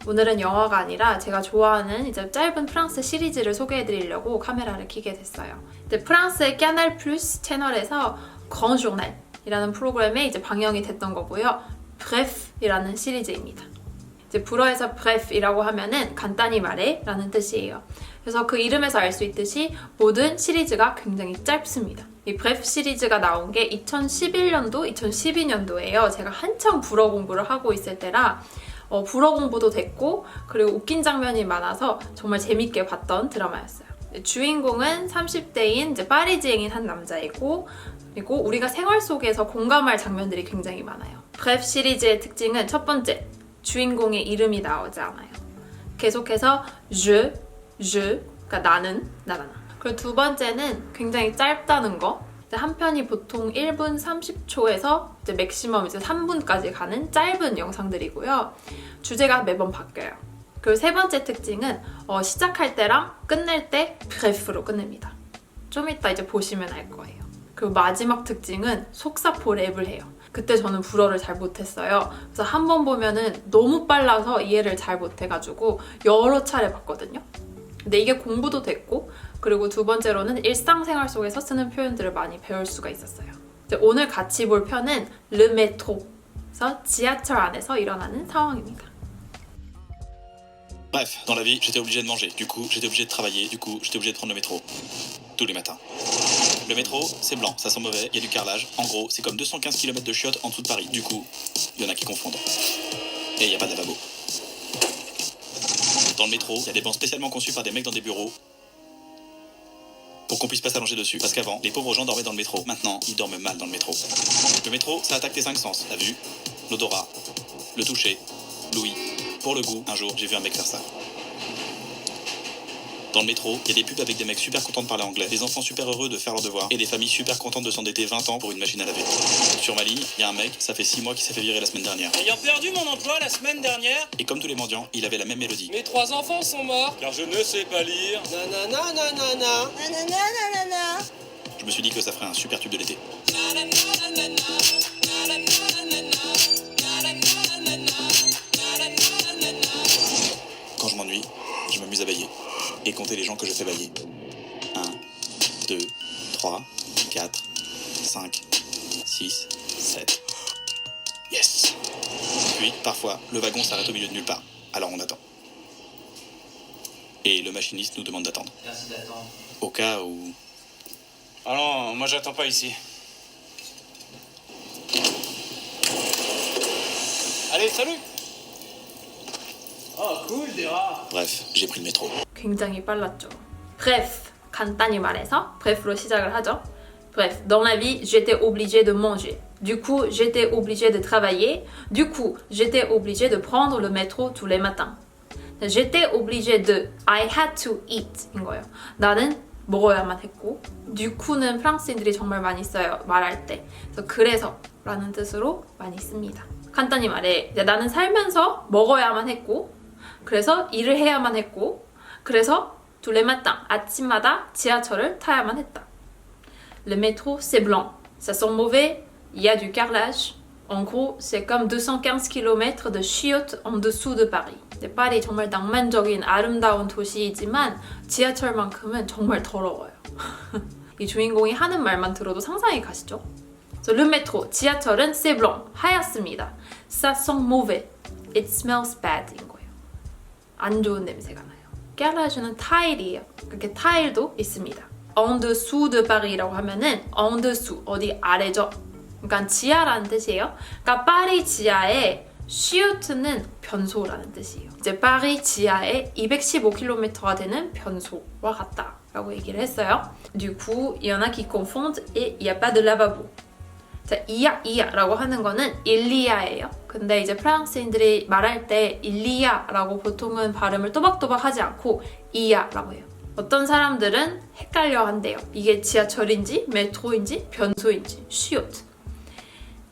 오늘은 영화가 아니라 제가 좋아하는 이제 짧은 프랑스 시리즈를 소개해드리려고 카메라를 켜게 됐어요. 이제 프랑스의 까날 플러스 채널에서 Grand Journal이라는 프로그램에 이제 방영이 됐던 거고요. Bref이라는 시리즈입니다. 이제 불어에서 bref이라고 하면은 간단히 말해라는 뜻이에요. 그래서 그 이름에서 알 수 있듯이 모든 시리즈가 굉장히 짧습니다. 이 브레프 시리즈가 나온 게 2011년도, 2012년도예요. 제가 한창 불어 공부를 하고 있을 때라 불어 공부도 됐고 그리고 웃긴 장면이 많아서 정말 재밌게 봤던 드라마였어요. 주인공은 30대인 이제 파리지앵인 한 남자이고 그리고 우리가 생활 속에서 공감할 장면들이 굉장히 많아요. 브레프 시리즈의 특징은 첫 번째, 주인공의 이름이 나오지 않아요. 계속해서 그러니까 나는, 나나. 그리고 두 번째는 굉장히 짧다는 거. 한 편이 보통 1분 30초에서 이제 맥시멈 이제 3분까지 가는 짧은 영상들이고요. 주제가 매번 바뀌어요. 그리고 세 번째 특징은 시작할 때랑 끝낼 때 브레프로 끝냅니다. 좀 이따 이제 보시면 알 거예요. 그리고 마지막 특징은 속사포 랩을 해요. 그때 저는 불어를 잘 못했어요. 그래서 한 번 보면은 너무 빨라서 이해를 잘 못해가지고 여러 차례 봤거든요. 근데 이게 공부도 됐고 그리고 두 번째로는 일상생활 속에서 쓰는 표현들을 많이 배울 수가 있었어요. 이제 오늘 같이 볼 편은 Le Métro,에서 지하철 안에서 일어나는 상황입니다. Bref, dans la vie, j'étais obligé de manger. Du coup, j'étais obligé de travailler. Du coup, j'étais obligé de prendre le métro. Tous les matins. Le métro, c'est blanc, ça sent mauvais, il y a du carrelage. En gros, c'est comme 215 km de chiottes en dessous de Paris. Du coup, il y en a qui confondent. Et il n'y a pas de lavabo. Dans le métro, il y a des bancs spécialement conçus par des mecs dans des bureaux pour qu'on puisse pas s'allonger dessus. Parce qu'avant, les pauvres gens dormaient dans le métro. Maintenant, ils dorment mal dans le métro. Le métro, ça attaque tes 5 sens. La vue, l'odorat, le toucher, l'ouïe. Pour le goût, un jour, j'ai vu un mec faire ça. Dans le métro, il y a des pubs avec des mecs super contents de parler anglais, des enfants super heureux de faire leurs devoirs et des familles super contentes de s'endetter 20 ans pour une machine à laver. Sur ma ligne, il y a un mec, ça fait 6 mois qu'il s'est fait virer la semaine dernière. Ayant perdu mon emploi la semaine dernière, Et comme tous les mendiants, il avait la même mélodie. mes 3 enfants sont morts car je ne sais pas lire. Nanana nanana. Nanana, nanana. Je me suis dit que ça ferait un super tube de l'été. Quand je m'ennuie, je m'amuse à bailler et compter les gens que je fais bailler. 1, 2, 3, 4, 5, 6, 7. Yes. Puis, parfois, le wagon s'arrête au milieu de nulle part. Alors on attend. Et le machiniste nous demande d'attendre. Merci d'attendre. Au cas où... Ah non, moi j'attends pas ici. Allez, salut. Oh cool des rats. Bref, j'ai pris le métro. 굉장히 빨랐죠. Bref, 간단히 말해서 bref로 시작을 하죠. Bref, dans la vie, j'étais obligée de manger. Du coup, j'étais obligée de travailler. Du coup, j'étais obligée de prendre le métro tous les matins. J'étais obligée de, I had to eat 인 거예요. 나는 먹어야만 했고 du coux는 프랑스인들이 정말 많이 써요. 말할 때. 그래서 라는 뜻으로 많이 씁니다. 간단히 말해, 이제 나는 살면서 먹어야만 했고 그래서 일을 해야만 했고 그래서 tous les matins, 아침마다 지하철을 타야만 했다. Le métro, c'est blanc. Ça sent mauvais. Il y a du carrelage. En gros, c'est comme 215 km de chiottes en dessous de Paris. 파리 정말 낭만적인 아름다운 도시이지만 지하철만큼은 정말 더러워요. 이 주인공이 하는 말만 들어도 상상이 가시죠? Le métro, 지하철은 c'est blanc, 하얗습니다. Ça sent mauvais. It smells bad 인 거예요. 안 좋은 냄새가 나요. carrelage는 타일이에요. 그렇게 타일도 있습니다. En dessous de Paris라고 하면은 en dessous, 어디 아래죠? 그러니까 지하라는 뜻이에요. 그러니까 파리 지하에 chiottes는 변소라는 뜻이에요. 이제 파리 지하에 215km가 되는 변소와 같다라고 얘기를 했어요. Du coup, il y en a qui confondent et il y a pas de lavabo. 자, 이야라고 하는 거는 일리아예요. 근데 이제 프랑스인들이 말할 때 일리아라고 보통은 발음을 또박또박 하지 않고 이야라고 해요. 어떤 사람들은 헷갈려 한대요. 이게 지하철인지 메트로인지 변소인지 chiotte.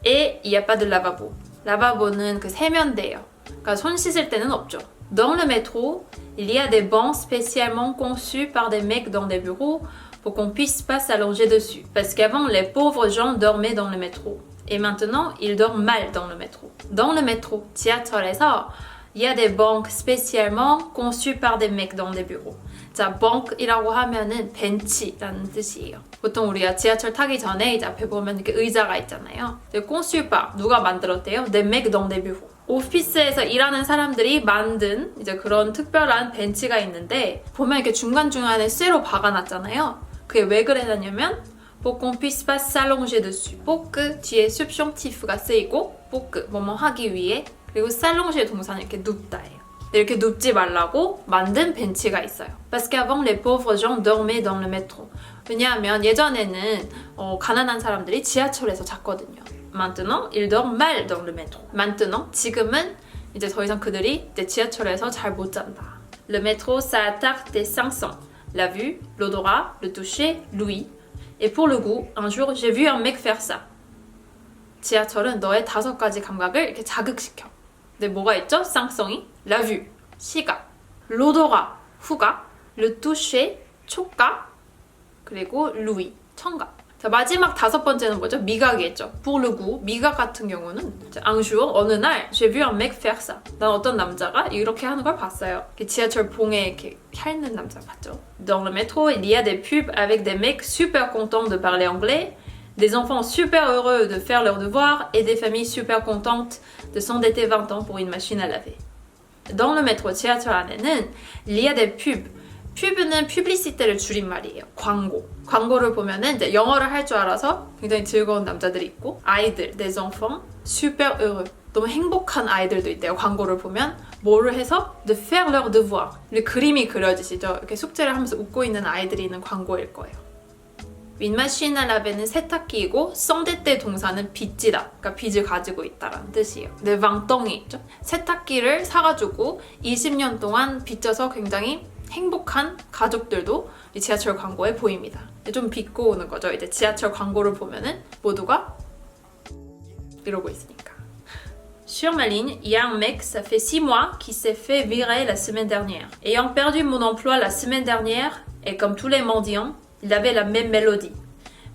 Et il y a pas de lavabo. 라바보는 그 세면대예요. 그러니까 손 씻을 때는 없죠. Dans le métro, il y a des bancs spécialement conçus par des mecs dans des bureaux pour qu'on puisse pas s'allonger dessus. Parce qu'avant, les pauvres gens dormaient dans le métro. Et maintenant, ils dorment mal dans le métro. Dans le métro, 지하철에서 Il y a des banques spécialement conçues par des mecs dans des bureaux. 자, bunk이라고 하면은 벤치라는 뜻이에요. 보통 우리가 지하철 타기 전에 이제 앞에 보면 이렇게 의자가 있잖아요. conçu par 누가 만들었대요? Des mecs dans des bureaux. 오피스에서 일하는 사람들이 만든 이제 그런 특별한 벤치가 있는데 보면 이렇게 중간중간에 쇠로 박아놨잖아요. 그게 왜 그래놨냐면 pour qu'on puisse pas s'allonger dessus. pour que 뒤에 subjonctif가 쓰이고 pour que 뭐뭐 하기 위해 그리고 s'allonger 동사는 이렇게 눕다예요. 이렇게 눕지 말라고 만든 벤치가 있어요. Parce qu'avant les pauvres gens dormaient dans le métro. 왜냐하면 예전에는 가난한 사람들이 지하철에서 잤거든요. Maintenant, ils dorment mal dans le métro. Maintenant, 지금은 이제 더 이상 그들이 이제 지하철에서 잘 못 잔다. Le métro, ça attaque tes 500. La vue, l'odorat, le toucher, l'ouïe. Et pour le goût, un jour, j'ai vu un mec faire ça. 지하철은 너의 5가지 감각을 이렇게 자극시켜. 근데 뭐가 있죠? 쌍성이, la vue, 시각, l'odorat, 후각, le toucher, 촉각, 그리고 l'ouïe, 청각. 자, 마지막 5번째는 뭐죠? 미각이겠죠. pour le goût, 미각 같은 경우는 un jour, 어느 날, j'ai vu un mec faire ça. 난 어떤 남자가 이렇게 하는 걸 봤어요. 지하철 봉에 이렇게 핥는 남자 봤죠. Dans le métro, il y a des pubs avec des mecs super contents de parler anglais, des enfants super heureux de faire leurs devoirs et des familles super contentes de s'endetter 20 ans pour une machine à laver. Dans le métro, 지하철 안에는 il y a des pubs. 퓨브는 퓨블리시테를 줄임말이에요. 광고. 광고를 보면은 이제 영어를 할 줄 알아서 굉장히 즐거운 남자들이 있고 아이들, des enfants, super heureux. 너무 행복한 아이들도 있대요. 광고를 보면 뭐를 해서 de faire leur devoir. 그림이 그려지시죠? 이렇게 숙제를 하면서 웃고 있는 아이들이 있는 광고일 거예요. Une machine à laver는 세탁기이고 s'endetter 동사는 빚지다. 그러니까 빚을 가지고 있다라는 뜻이에요. 네, 20이 있죠. 세탁기를 사가지고 20년 동안 빚져서 굉장히 행복한 가족들도 이 지하철 광고에 보입니다. 좀 빚고 오는 거죠. 이제 지하철 광고를 보면은 모두가 이러고 있으니까. Sur ma ligne, il y a un mec, ça fait 6 mois, qui s'est fait virer la semaine dernière. Ayant perdu mon emploi la semaine dernière, et comme tous les mendiants, il avait la même mélodie.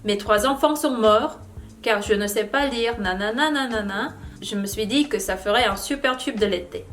Mes 3 enfants sont morts, car je ne sais pas lire, nanana nanana. Je me suis dit que ça ferait un super tube de l'été.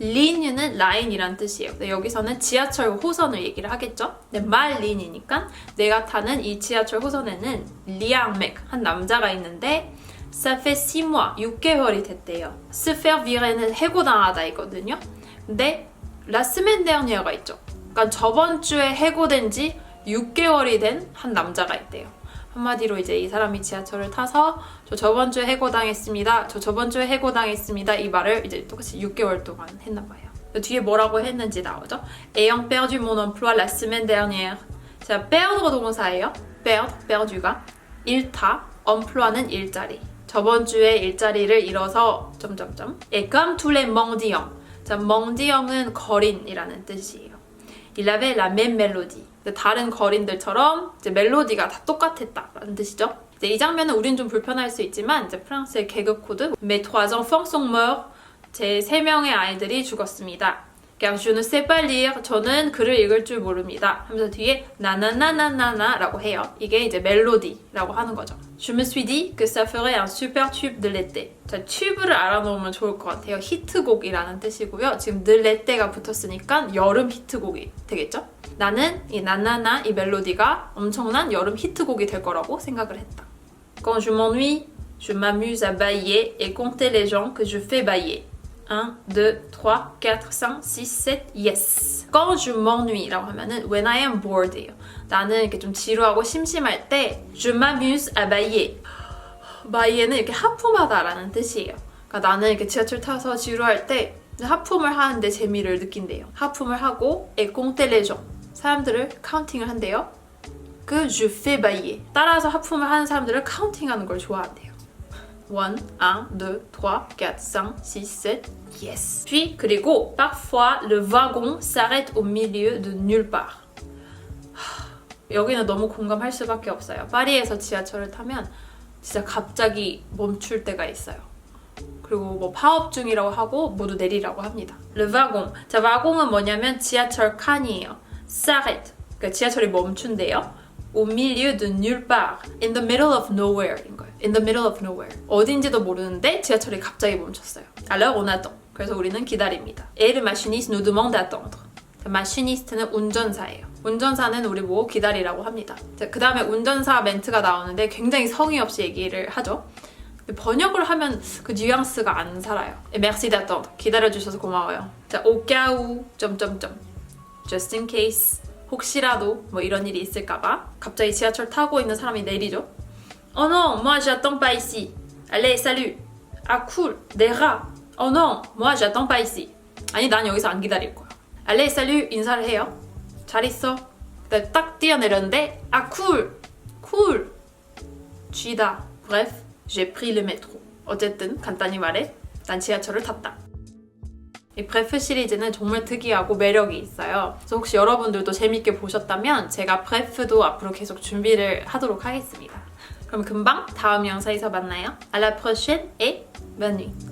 line는 라인이란 뜻이에요. 근데 여기서는 지하철 호선을 얘기를 하겠죠? 근데 말 line이니까 내가 타는 이 지하철 호선에는 리앙맥 한 남자가 있는데 ça fait 6 mois, 6개월이 됐대요. se faire virer는 해고당하다 이거든요. 근데 la semaine dernière가 있죠. 그러니까 저번 주에 해고된 지 6개월이 된 한 남자가 있대요. 한마디로 이제 이 사람이 지하철을 타서 저 저번 주에 해고당했습니다. 저 저번 주에 해고당했습니다. 이 말을 이제 똑같이 6개월 동안 했나 봐요. 뒤에 뭐라고 했는지 나오죠? Ayant perdu mon emploi la semaine dernière. 자, perdre가 동사예요. perdu가 잃다, emploi는 일자리. 저번 주에 일자리를 잃어서 점점점. Et comme tous les mendiants. 자, mendiant은 거린이라는 뜻이에요. Il avait la même mélodie. 다른 거린들처럼 이제 멜로디가 다 똑같았다라는 뜻이죠. 이제 이 장면은 우린 좀 불편할 수 있지만 이제 프랑스의 개그 코드 Mes 3 enfants sont morts. 제 3명의 아이들이 죽었습니다. Car je ne sais pas lire. 저는 글을 읽을 줄 모릅니다. 하면서 뒤에 나나나나나나라고 해요. 이게 이제 멜로디라고 하는 거죠. Je me suis dit que ça ferait un super tube de l'été. 자, 튜브를 알아놓으면 좋을 것 같아요. 히트곡이라는 뜻이고요. 지금 de l'été가 붙었으니까 여름 히트곡이 되겠죠? 나는 이 나나나 이 멜로디가 엄청난 여름 히트곡이 될 거라고 생각을 했다. Quand je m'ennuie, je m'amuse à bailler et compter les gens que je fais bailler. 1, 2, 3, 4, 5, 6, 7, yes. Quand je m'ennuie 라고 하면은 when I am bored 예요. 나는 이렇게 좀 지루하고 심심할 때 je m'amuse à bailler. bailler는 이렇게 하품하다 라는 뜻이에요. 그러니까 나는 이렇게 지하철 타서 지루할 때 하품을 하는데 재미를 느낀대요. 하품을 하고 et compter les gens. 사람들을 카운팅을 한대요. que je fais bailler. 따라서 하품을 하는 사람들을 카운팅하는 걸 좋아한대요. 1, 1, 2, 3, 4, 5, 6, 7, yes. Puis, 그리고 parfois le wagon s'arrête au milieu de nulle part. 여기는 너무 공감할 수밖에 없어요. 파리에서 지하철을 타면 진짜 갑자기 멈출 때가 있어요. 그리고 뭐 파업 중이라고 하고 모두 내리라고 합니다. Le wagon. 자, 와공은 뭐냐면 지하철 칸이에요. s'arrête. 그러니까 지하철이 멈춘대요. Au milieu de nulle part. In the middle of nowhere인 거예요. In the middle of nowhere. 어딘지도 모르는데 지하철이 갑자기 멈췄어요. Alors on attend. 그래서 우리는 기다립니다. Et le machiniste nous demande d'attendre. 마시니스트는 운전사예요. 운전사는 우리 보고 기다리라고 합니다. 그 다음에 운전사 멘트가 나오는데 굉장히 성의 없이 얘기를 하죠. 번역을 하면 그 뉘앙스가 안 살아요. Merci d'attendre. 기다려주셔서 고마워요. 자, au cas où... just in case. 혹시라도 뭐 이런 일이 있을까봐 갑자기 지하철 타고 있는 사람이 내리죠. Oh non, moi j'attends pas ici. Allez, salut. Ah cool, des rats. Oh non, moi j'attends pas ici. 아니, 난 여기서 안 기다릴 거야. Allez, salut. 인사를 해요. 잘 있어. 그다음에 딱 뛰어내렸는데 ah cool, cool. 쥐다. Bref, j'ai pris le métro. 어쨌든 간단히 말해, 난 지하철을 탔다. 이 브레프 시리즈는 정말 특이하고 매력이 있어요. 그래서 혹시 여러분들도 재밌게 보셨다면 제가 브레프도 앞으로 계속 준비를 하도록 하겠습니다. 그럼 금방 다음 영상에서 만나요. À la prochaine et bonne nuit.